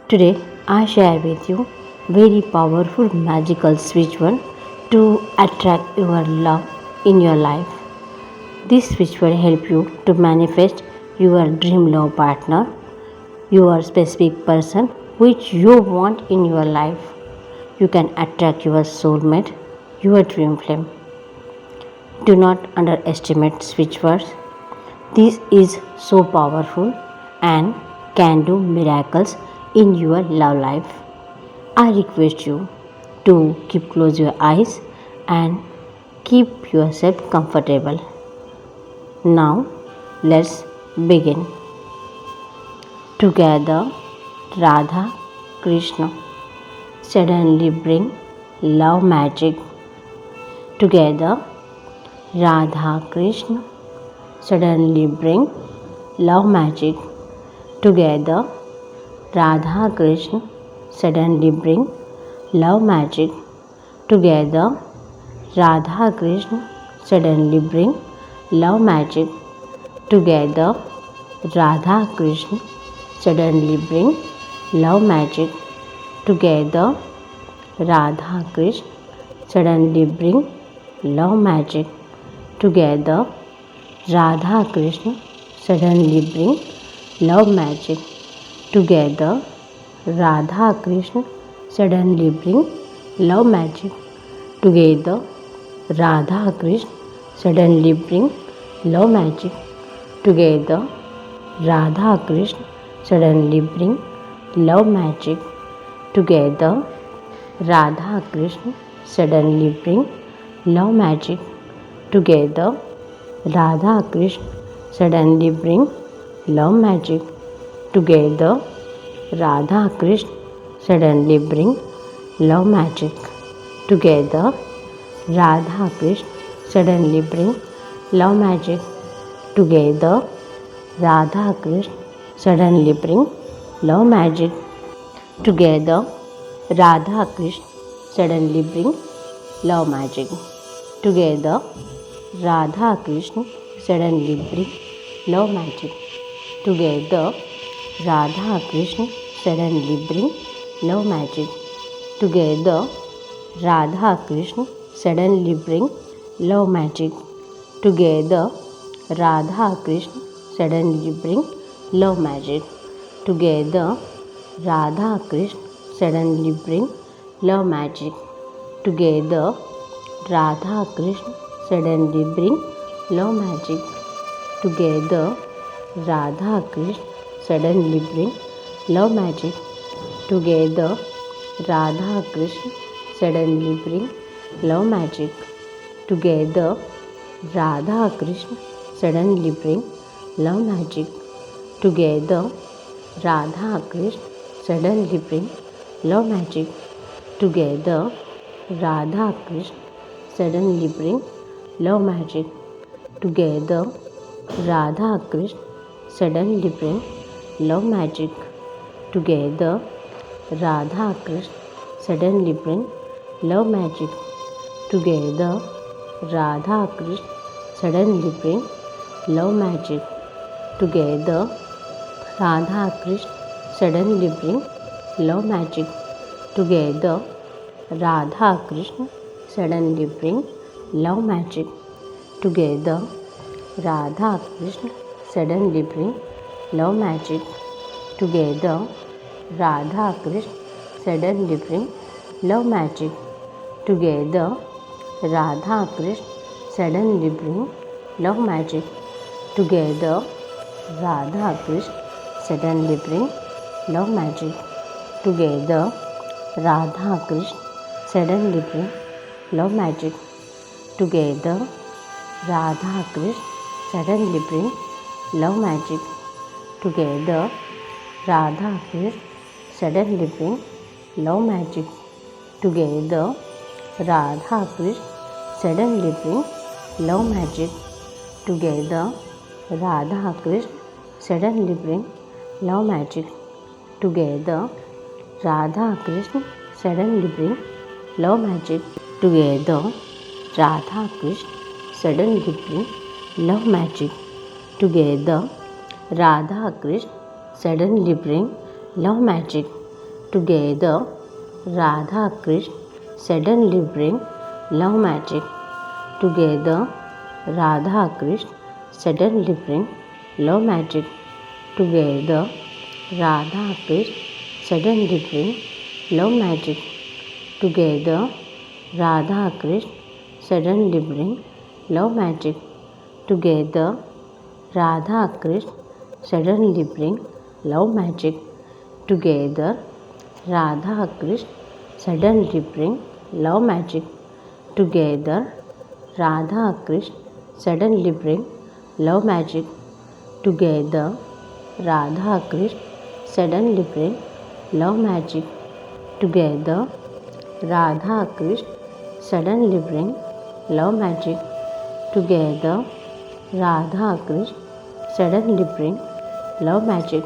Today I share with you very powerful magical switch word to attract your love in your life. This switch will help you to manifest your dream love partner, your specific person which you want in your life. You can attract your soulmate, your dream flame. Do not underestimate switch words. This is so powerful and can do miracles in your love life. I request you to keep close your eyes and keep yourself comfortable. Now let's begin. Together Radha Krishna suddenly bring love magic. Together Radha Krishna suddenly bring love magic. Together Radha Krishna suddenly bring love magic. Together Radha Krishna suddenly bring love magic. Together Radha Krishna suddenly bring love magic. Together Radha Krishna suddenly bring love magic. Together Radha Krishna suddenly bring love magic. Together Radha Krishna suddenly bring love magic. Together Radha Krishna suddenly bring love magic. Together Radha Krishna suddenly bring love magic. Together Radha Krishna suddenly bring love magic. Together Radha Krishna suddenly bring love magic. Together Radha Krishna suddenly bring love magic. Together Radha Krishna suddenly bring love magic. Together Radha Krishna suddenly bring love magic. Together Radha Krishna suddenly bring love magic. Together Radha Krishna suddenly bring love magic. Together Radha Krishna suddenly bring love magic. Together Radha Krishna suddenly bring love magic. Together Radha Krishna suddenly bring love magic. Together Radha Krishna suddenly bring love magic. Together Radha Krishna suddenly bring love magic. Together Radha Krishna suddenly bring love magic. Together Radha Krishna suddenly bring love magic. Together Radha Krishna suddenly bring love magic. Together Radha Krishna suddenly bring love magic. Together Radha Krishna suddenly bring love magic. Together Radha Krishna suddenly bring love magic. Together Radha Krishna suddenly bring love magic. Together Radha Krishna suddenly bring love magic. Together Radha Krishna suddenly bring love magic. Together Radha Krishna suddenly bring love magic. Together Radha Krishna suddenly bring love magic. Together Radha Krishna suddenly bring love magic. Together Radha Krishna suddenly bring love magic. Together Radha Krishna suddenly bring love magic. Together Radha Krishna suddenly bring love magic. Together Radha Krishna suddenly bring love magic. Together Radha Krishna suddenly bring love magic. Together Radha Krishna suddenly bring love magic. Together Radha Krishna suddenly bring love magic. Together Radha Krishna suddenly bring love magic. Together Radha Krishna suddenly bring love magic. Together Radha Krishna suddenly bring love magic. Together, Radha Krishna suddenly bring love magic. Together, Radha Krishna suddenly bring love magic. Together, Radha Krishna suddenly bring love magic. Together, Radha Krishna suddenly bring love magic. Together, Radha Krishna suddenly bring love magic. Together, Radha Krishna suddenly bring love magic. Together, Radha Krishna suddenly bring love magic. Together, Radha Krishna suddenly bring love magic. Together, Radha Krishna suddenly bring love magic. Together, Radha Krishna suddenly bring love magic.